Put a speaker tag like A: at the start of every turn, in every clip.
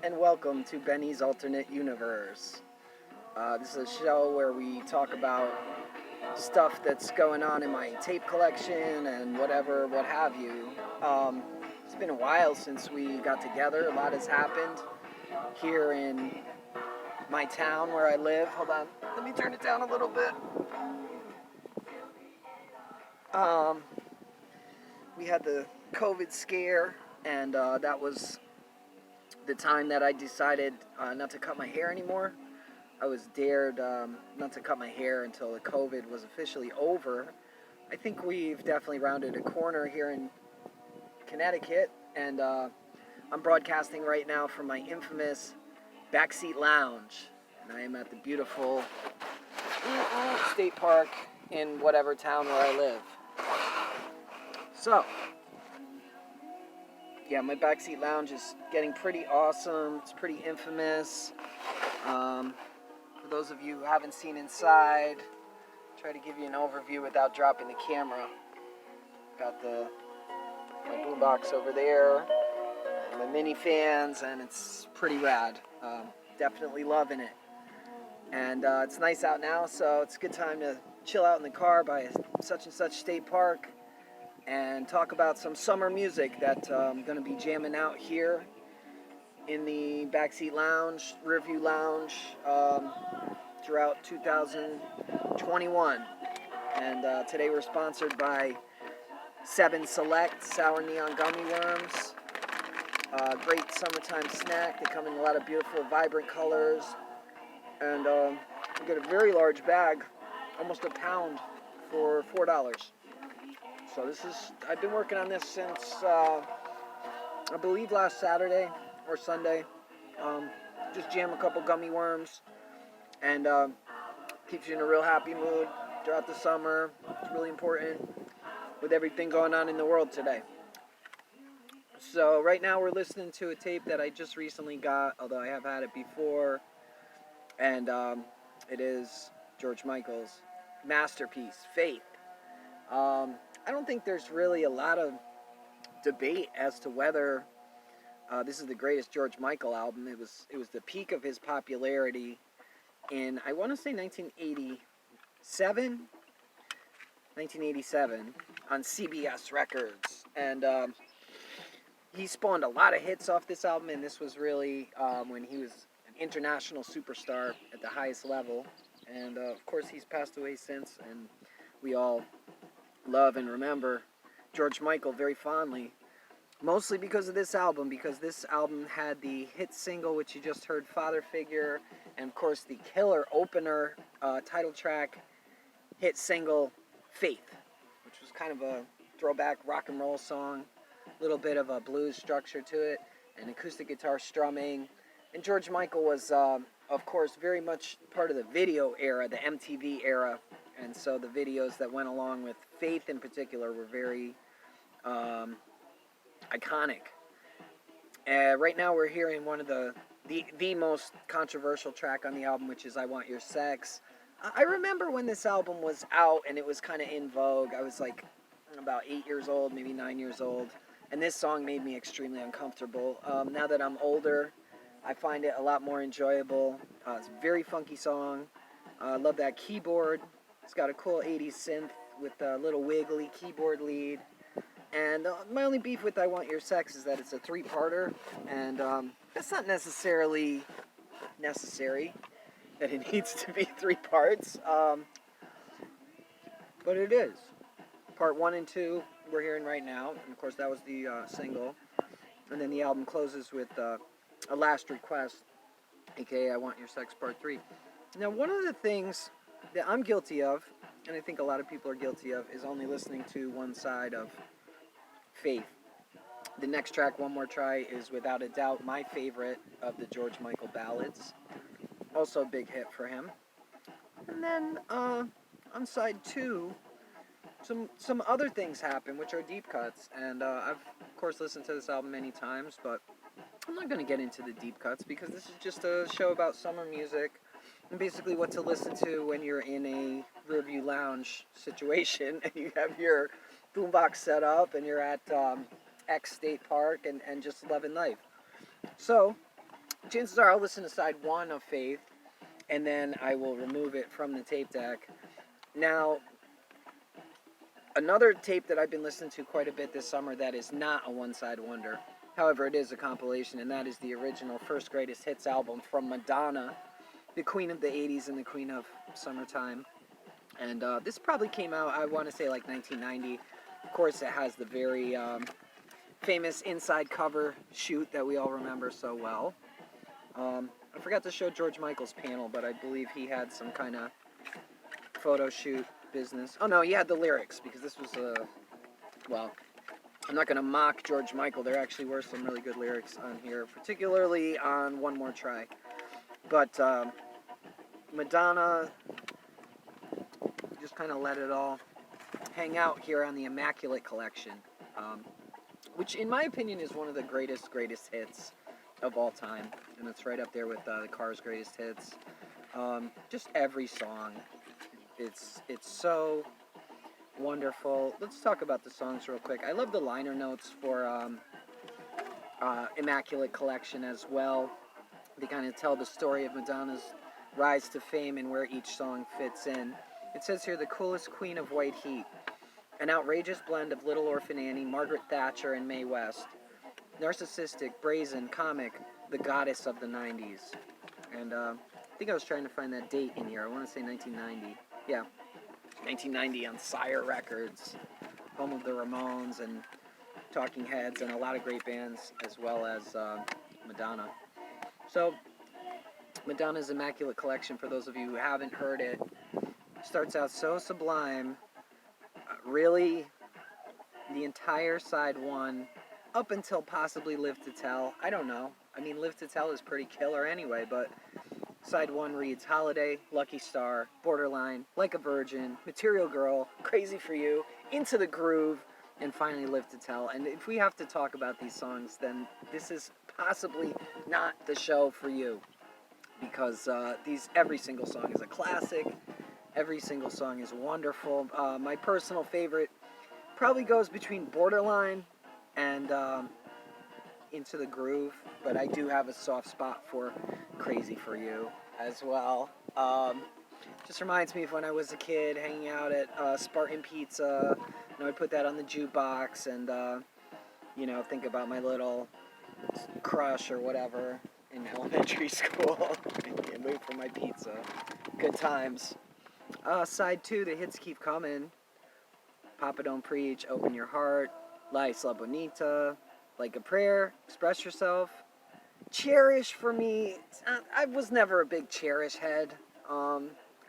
A: and welcome to Benny's Alternate Universe. This is a show where we talk about stuff that's going on in my tape collection and whatever, what have you. It's been a while since we got together. A lot has happened here in my town where I live. Hold on, let me turn it down a little bit. We had the COVID scare, and that was the time that I decided not to cut my hair anymore. I was dared not to cut my hair until the COVID was officially over. I think we've definitely rounded a corner here in Connecticut, and I'm broadcasting right now from my infamous backseat lounge, and I am at the beautiful state park in whatever town where I live. So, yeah, my backseat lounge is getting pretty awesome. It's pretty infamous. For those of you who haven't seen inside, try to give you an overview without dropping the camera. Got my boombox over there, and my mini fans, and it's pretty rad. Definitely loving it. And it's nice out now, so it's a good time to chill out in the car by such and such state park and talk about some summer music that I'm going to be jamming out here in the backseat lounge, rearview lounge, throughout 2021. And today we're sponsored by 7 Select Sour Neon Gummy Worms. Great summertime snack. They come in a lot of beautiful, vibrant colors. And we get a very large bag, almost a pound, for $4. So I've been working on this since, I believe last Saturday or Sunday. Just jam a couple gummy worms, and keeps you in a real happy mood throughout the summer. It's really important with everything going on in the world today. So right now we're listening to a tape that I just recently got, although I have had it before, and it is George Michael's masterpiece, Faith. I don't think there's really a lot of debate as to whether this is the greatest George Michael album. It was the peak of his popularity in, I want to say 1987 on CBS Records, and he spawned a lot of hits off this album, and this was really when he was an international superstar at the highest level. And of course he's passed away since, and we all love and remember George Michael very fondly, mostly because of this album, because this album had the hit single, which you just heard, Father Figure, and of course the killer opener title track hit single, Faith, which was kind of a throwback rock and roll song, a little bit of a blues structure to it, and acoustic guitar strumming. And George Michael was, of course, very much part of the video era, the MTV era, and so the videos that went along with Faith in particular were very iconic. Right now we're hearing one of the most controversial track on the album, which is I Want Your Sex. I remember when this album was out and it was kind of in vogue. I was like about 8 years old, maybe 9 years old, and this song made me extremely uncomfortable. Now that I'm older, I find it a lot more enjoyable. It's a very funky song. I love that keyboard. It's got a cool 80s synth with a little wiggly keyboard lead. And my only beef with I Want Your Sex is that it's a 3-parter, and that's not necessarily necessary, that it needs to be 3 parts, but it is. Part 1 and 2 we're hearing right now, and of course that was the single, and then the album closes with a last request, aka I Want Your Sex Part 3. Now, one of the things that I'm guilty of, and I think a lot of people are guilty of, is only listening to one side of Faith. The next track, One More Try, is without a doubt my favorite of the George Michael ballads. Also a big hit for him. And then on side 2, some other things happen, which are deep cuts. And I've, of course, listened to this album many times, but I'm not going to get into the deep cuts because this is just a show about summer music and basically what to listen to when you're in a rearview lounge situation and you have your boombox set up and you're at X State Park and just loving life. So chances are I'll listen to side 1 of Faith, and then I will remove it from the tape deck. Now, another tape that I've been listening to quite a bit this summer that is not a one-side wonder, however, it is a compilation, and that is the original First Greatest Hits album from Madonna, the queen of the 80s and the queen of summertime. And this probably came out, I want to say, like 1990. Of course, it has the very famous inside cover shoot that we all remember so well. I forgot to show George Michael's panel, but I believe he had some kind of photo shoot business. Oh no, he had the lyrics, because this was well, I'm not going to mock George Michael. There actually were some really good lyrics on here, particularly on One More Try. But Madonna just kind of let it all hang out here on the Immaculate Collection, which in my opinion is one of the greatest hits of all time, and it's right up there with the Cars' greatest hits. Just every song, it's so wonderful. Let's talk about the songs real quick. I love the liner notes for Immaculate Collection as well. They kind of tell the story of Madonna's rise to fame and where each song fits in. It says here, the coolest queen of white heat, an outrageous blend of Little Orphan Annie, Margaret Thatcher, and Mae West. Narcissistic, brazen, comic, the goddess of the 90s. And I think I was trying to find that date in here. I want to say 1990. Yeah, 1990 on Sire Records, home of the Ramones and Talking Heads, and a lot of great bands, as well as Madonna. So, Madonna's Immaculate Collection, for those of you who haven't heard it, starts out so sublime. Really, the entire side 1, up until possibly Live to Tell. I don't know. I mean, Live to Tell is pretty killer anyway, but side 1 reads Holiday, Lucky Star, Borderline, Like a Virgin, Material Girl, Crazy for You, Into the Groove, and finally Live to Tell. And if we have to talk about these songs, then this is possibly not the show for you, because every single song is a classic. Every single song is wonderful. My personal favorite probably goes between Borderline and Into the Groove, but I do have a soft spot for Crazy for You as well. Just reminds me of when I was a kid hanging out at Spartan Pizza. I'd put that on the jukebox and think about my little crush or whatever in elementary school. Can't wait for my pizza. Good times. Side 2, the hits keep coming. Papa Don't Preach, Open Your Heart, La Isla Bonita, Like a Prayer, Express Yourself. Cherish, for me, I was never a big Cherish head. I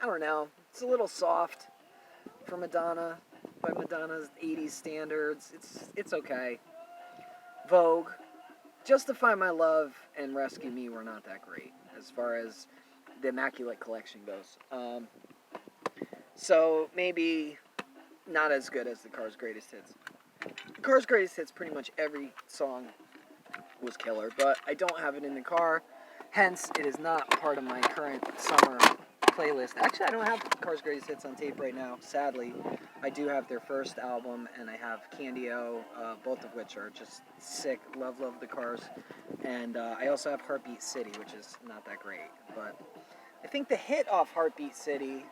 A: don't know. It's a little soft for Madonna, by Madonna's 80s standards. It's okay. Vogue, Justify My Love, and Rescue Me were not that great as far as the Immaculate Collection goes. So maybe not as good as the Cars' greatest hits. The Cars' greatest hits, pretty much every song was killer, but I don't have it in the car, hence it is not part of my current summer playlist. Actually, I don't have Cars' greatest hits on tape right now, sadly. I do have their first album, and I have Candy-O, both of which are just sick. Love the Cars. And I also have Heartbeat City, which is not that great, but I think the hit off Heartbeat City,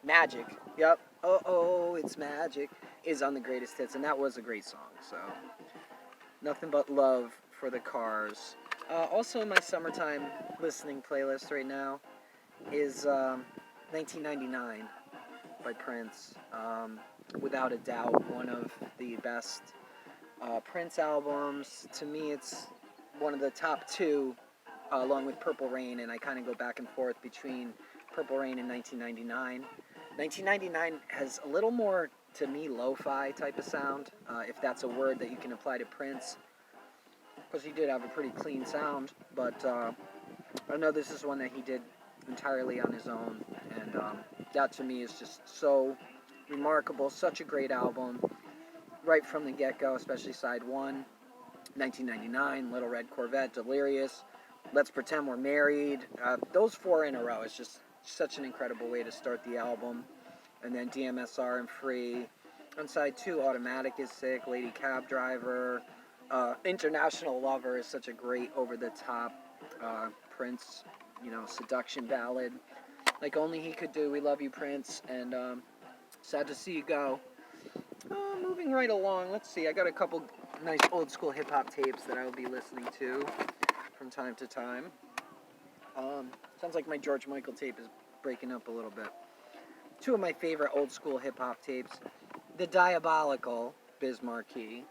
A: Magic, yep, oh, it's magic, is on the greatest hits, and that was a great song, so nothing but love for the Cars. Also in my summertime listening playlist right now is 1999 by Prince. Without a doubt, one of the best Prince albums. To me, it's one of the top 2, along with Purple Rain, and I kind of go back and forth between Purple Rain and 1999. 1999 has a little more, to me, lo-fi type of sound, if that's a word that you can apply to Prince, because he did have a pretty clean sound, but I know this is one that he did entirely on his own, and that to me is just so remarkable, such a great album, right from the get-go, especially side 1, 1999, Little Red Corvette, Delirious, Let's Pretend We're Married. Those 4 in a row is just such an incredible way to start the album. And then DMSR and Free. On side 2, Automatic is sick, Lady Cab Driver, International Lover is such a great over-the-top Prince, seduction ballad. Like only he could do. We love you, Prince, and sad to see you go. Moving right along, let's see. I got a couple nice old school hip hop tapes that I will be listening to from time to time. Sounds like my George Michael tape is breaking up a little bit. Two of my favorite old school hip hop tapes: The Diabolical, Biz Markie,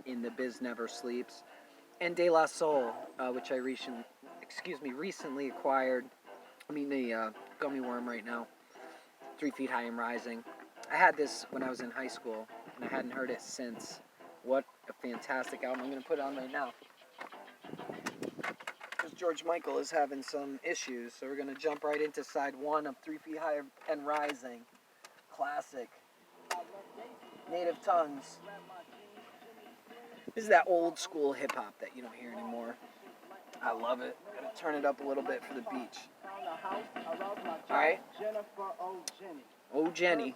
A: in The Biz Never Sleeps, and De La Soul, which I recently acquired. I'm eating a gummy worm right now. 3 Feet High and Rising. I had this when I was in high school, and I hadn't heard it since. What a fantastic album. I'm going to put it on right now. Because George Michael is having some issues, so we're going to jump right into side 1 of 3 Feet High and Rising. Classic. Native Tongues. This is that old school hip hop that you don't hear anymore. I love it. Gotta turn it up a little bit for the beach. Alright? Oh Jenny.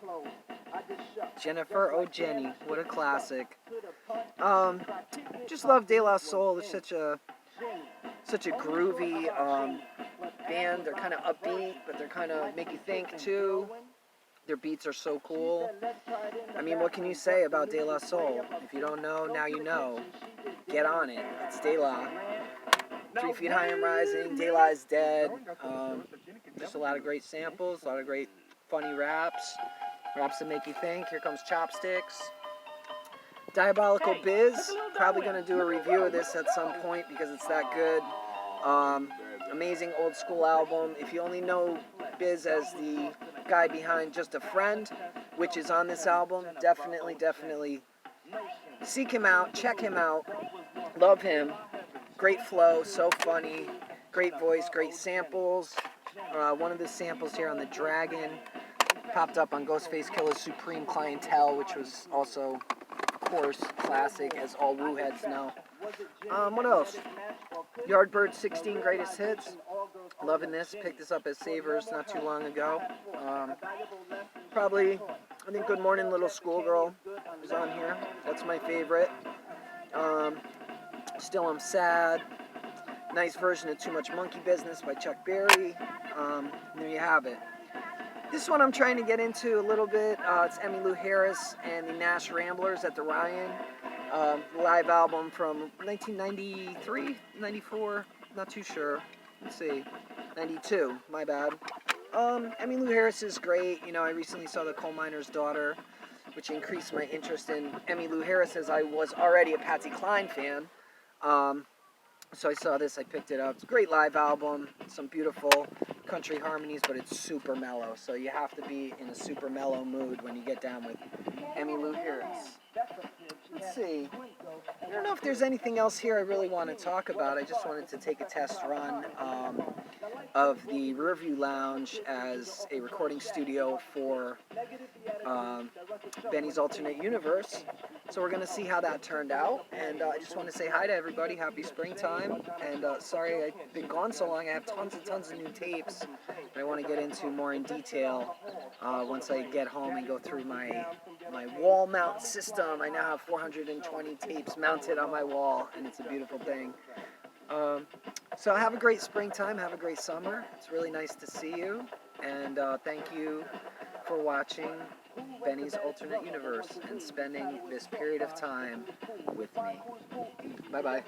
A: Jennifer Oh Jenny. What a classic. Just love De La Soul. It's such a groovy band. They're kind of upbeat, but they're kind of make you think too. Their beats are so cool. I mean, what can you say about De La Soul? If you don't know, now you know. Get on it. It's De La. 3 Feet High and Rising. De La is dead. Just a lot of great samples, a lot of great funny raps that make you think. Here comes Chopsticks. Diabolical Biz. Probably going to do a review of this at some point because it's that good. Amazing old school album. If you only know Biz as the guy behind Just a Friend, which is on this album, definitely seek him out, check him out, love him. Great flow, so funny, great voice, great samples. One of the samples here on The Dragon popped up on Ghostface Killah's Supreme Clientele, which was also, of course, classic, as all Wu heads know. What else? Yardbird 16 Greatest Hits. Loving this. Picked this up at Savers not too long ago. I think Good Morning Little Schoolgirl is on here. That's my favorite. Still I'm Sad. Nice version of Too Much Monkey Business by Chuck Berry. There you have it. This one I'm trying to get into a little bit. It's Emmylou Harris and the Nash Ramblers at the Ryan. Live album from 1993, 94, not too sure. Let's see. 92, my bad. Emmylou Harris is great. I recently saw The Coal Miner's Daughter, which increased my interest in Emmylou Harris as I was already a Patsy Cline fan. So I saw this, I picked it up. It's a great live album, some beautiful country harmonies, but it's super mellow. So you have to be in a super mellow mood when you get down with Emmylou Harris. Let's see. I don't know if there's anything else here I really want to talk about. I just wanted to take a test run of the Riverview Lounge as a recording studio for Benny's Alternate Universe. So we're going to see how that turned out. And I just want to say hi to everybody. Happy springtime. And sorry I've been gone so long. I have tons of new tapes that I want to get into more in detail once I get home and go through my wall mount system. I now have 420 tapes mounted on my wall, and it's a beautiful thing. So have a great springtime. Have a great summer. It's really nice to see you. And thank you for watching Benny's Alternate Universe and spending this period of time with me. Bye-bye.